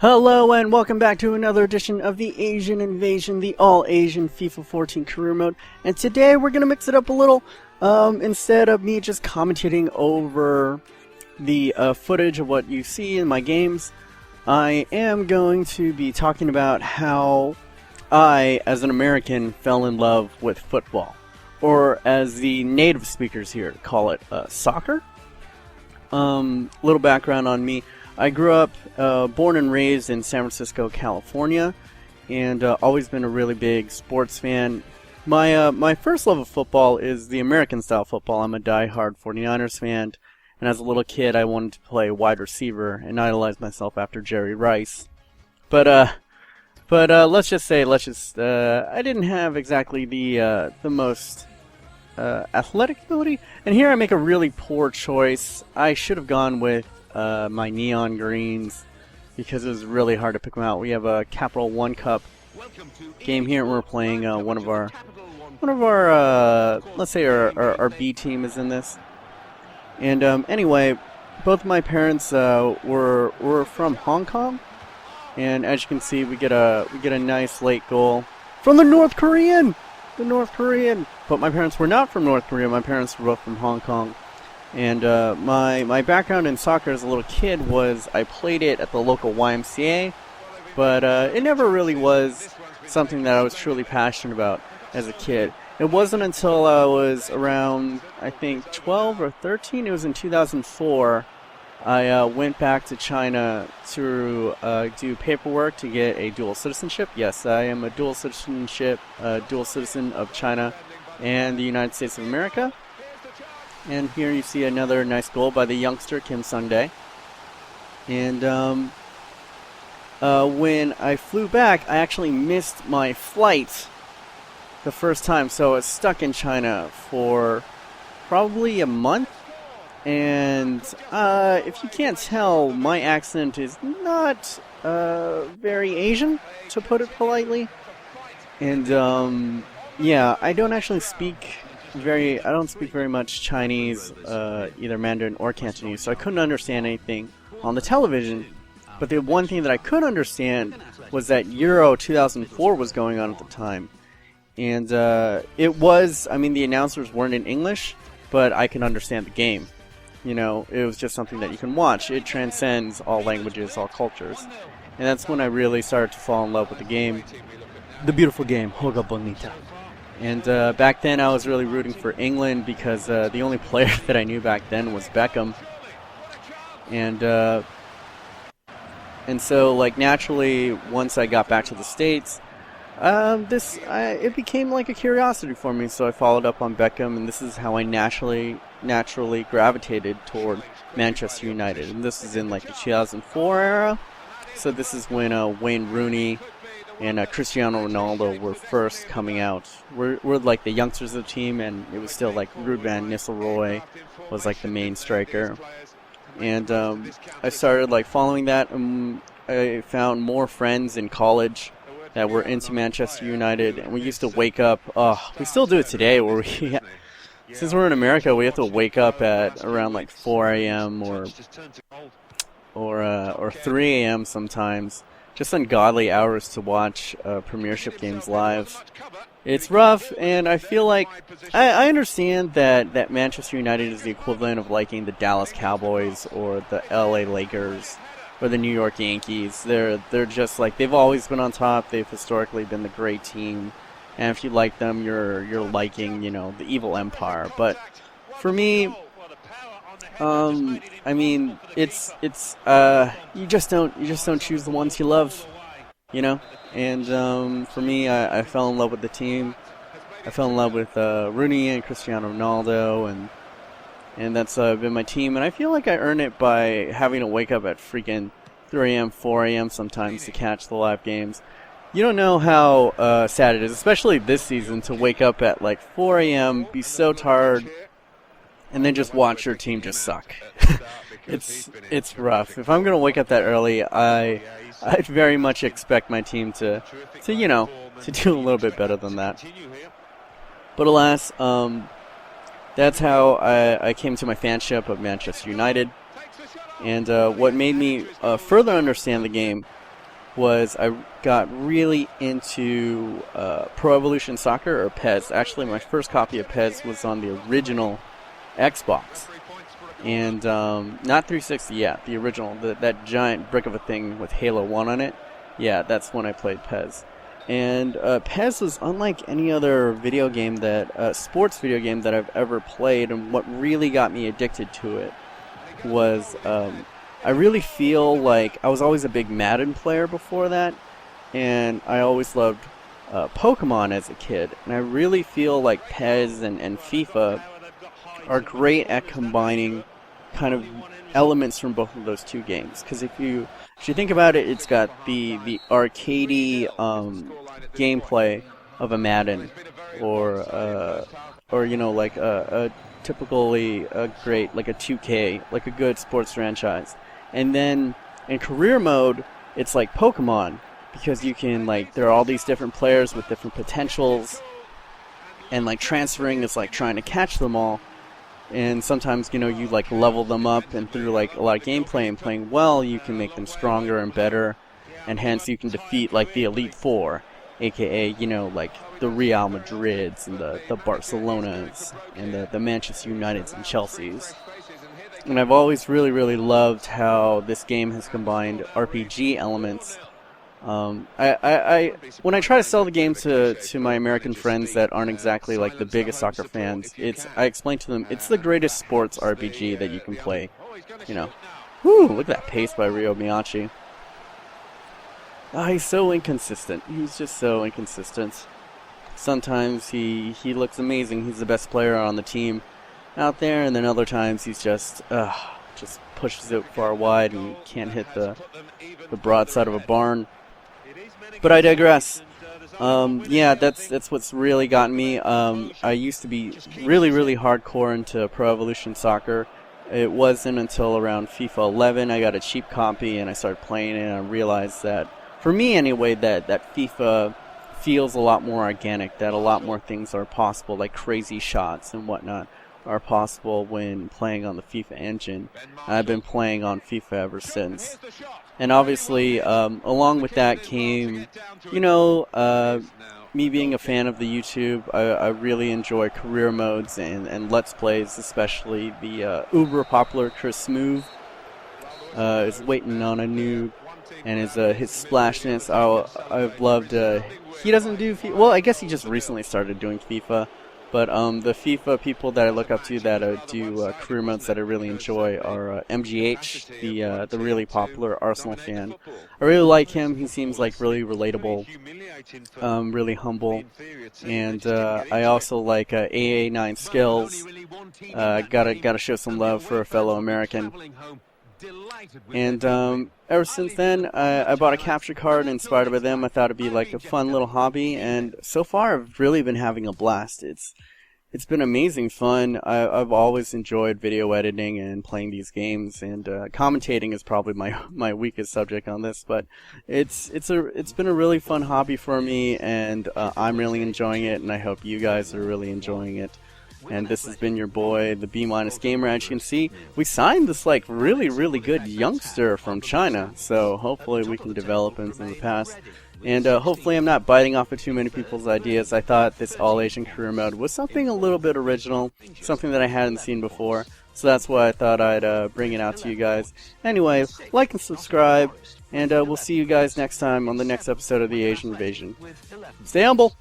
Hello and welcome back to another edition of the Asian Invasion, the all-Asian FIFA 14 career mode. And today we're going to mix it up a little. Instead of me just commentating over the footage of what you see in my games, I am going to be talking about how I, as an American, fell in love with football. Or as the native speakers here call it, soccer. Little background on me. I grew up, born and raised in San Francisco, California, and always been a really big sports fan. My first love of football is the American-style football. I'm a die-hard 49ers fan, and as a little kid, I wanted to play wide receiver and idolize myself after Jerry Rice. But let's just say, I didn't have exactly the most athletic ability, and here I make a really poor choice. I should have gone with my neon greens because it was really hard to pick them out. We have a Capital One Cup game here, and we're playing one of our let's say our B team is in this. And anyway, both of my parents were from Hong Kong, and as you can see, we get a nice late goal from the North Korean. But my parents were not from North Korea. My parents were both from Hong Kong. And my background in soccer as a little kid was I played it at the local YMCA, but it never really was something that I was truly passionate about as a kid. It wasn't until I was around, I think, 12 or 13, it was in 2004, I went back to China to do paperwork to get a dual citizenship. Yes, I am a dual citizen of China and the United States of America. And here you see another nice goal by the youngster Kim Sung-dae. And when I flew back, I actually missed my flight the first time. So I was stuck in China for probably a month. And if you can't tell, my accent is not very Asian, to put it politely. And yeah, I don't speak very much Chinese, either Mandarin or Cantonese, so I couldn't understand anything on the television. But the one thing that I could understand was that Euro 2004 was going on at the time. And it was, the announcers weren't in English, but I could understand the game. You know, it was just something that you can watch. It transcends all languages, all cultures. And that's when I really started to fall in love with the game. The beautiful game, Joga Bonita. And back then I was really rooting for England because the only player that I knew back then was Beckham. And so, like, naturally, once I got back to the States, it became like a curiosity for me. So I followed up on Beckham, and this is how I naturally gravitated toward Manchester United. And this is in like the 2004 era. So this is when Wayne Rooney and Cristiano Ronaldo were first coming out. We're like the youngsters of the team, and it was still like Ruud van Nistelrooy was like the main striker. And I started like following that, and I found more friends in college that were into Manchester United, and we used to wake up. We still do it today, where since we're in America, we have to wake up at around like 4 a.m. or 3 a.m. sometimes. Just ungodly hours to watch Premiership games live. It's rough, and I feel like I understand that Manchester United is the equivalent of liking the Dallas Cowboys or the LA Lakers or the New York Yankees. They're just like, they've always been on top. They've historically been the great team, and if you like them, you're liking, you know, the evil empire. But for me, it's you just don't choose the ones you love, you know. And for me, I fell in love with the team. I fell in love with Rooney and Cristiano Ronaldo, and that's been my team. And I feel like I earn it by having to wake up at freaking 3 a.m., 4 a.m. sometimes to catch the live games. You don't know how sad it is, especially this season, to wake up at like 4 a.m., be so tired, and then just watch your team just suck. It's rough. If I'm gonna wake up that early, I'd very much expect my team to do a little bit better than that. But alas, that's how I came to my fanship of Manchester United. And what made me further understand the game was I got really into Pro Evolution Soccer, or PES. Actually, my first copy of PES was on the original Xbox. And not 360 yet, the original, that giant brick of a thing with Halo 1 on it. Yeah, that's when I played PES. And PES was unlike any other video game sports video game that I've ever played, and what really got me addicted to it was I really feel like I was always a big Madden player before that, and I always loved Pokemon as a kid, and I really feel like PES and FIFA are great at combining kind of elements from both of those two games. Because if you think about it, it's got the arcadey gameplay of a Madden, or you know, like a typically a great, like a 2K, like a good sports franchise. And then in career mode, it's like Pokemon, because you can, like, there are all these different players with different potentials, and like transferring is like trying to catch them all. And sometimes, you know, you like level them up, and through like a lot of gameplay and playing well, you can make them stronger and better, and hence you can defeat like the Elite Four, aka, you know, like the Real Madrids and the Barcelonas and the Manchester Uniteds and Chelseas. And I've always really, really loved how this game has combined RPG elements. When I try to sell the game to my American friends that aren't exactly like the biggest soccer fans, I explain to them it's the greatest sports RPG that you can play. You know, whoo! Look at that pace by Ryo Miyachi. He's so inconsistent. He's just so inconsistent. Sometimes he looks amazing. He's the best player on the team out there, and then other times he's just pushes it far wide and can't hit the broadside of a barn. But I digress. Yeah, that's what's really gotten me. I used to be really, really hardcore into Pro Evolution Soccer. It wasn't until around FIFA 11 I got a cheap copy and I started playing it, and I realized that, for me anyway, that FIFA feels a lot more organic, that a lot more things are possible, like crazy shots and whatnot are possible when playing on the FIFA engine. I've been playing on FIFA ever since. And obviously, along with that came, you know, me being a fan of the YouTube. I really enjoy career modes and Let's Plays, especially the uber popular Chris Smooth is waiting on a noob, and his splashness. I've loved. He doesn't do FIFA. Well, I guess he just recently started doing FIFA. But the FIFA people that I look up to that do career modes that I really enjoy are MGH, the really popular Arsenal fan. I really like him. He seems like really relatable, really humble. And I also like AA9 Skills. Gotta show some love for a fellow American. And ever since then, I bought a capture card inspired by them. I thought it'd be like a fun little hobby, and so far I've really been having a blast. It's been amazing fun. I've always enjoyed video editing and playing these games, and commentating is probably my weakest subject on this, but it's been a really fun hobby for me, and I'm really enjoying it, and I hope you guys are really enjoying it. And this has been your boy, the B- Gamer. As you can see, we signed this like really, really good youngster from China, so hopefully we can develop him in the past. And hopefully I'm not biting off of too many people's ideas. I thought this all-Asian career mode was something a little bit original, something that I hadn't seen before, so that's why I thought I'd bring it out to you guys. Anyway, like and subscribe, and we'll see you guys next time on the next episode of the Asian Invasion. Stay humble!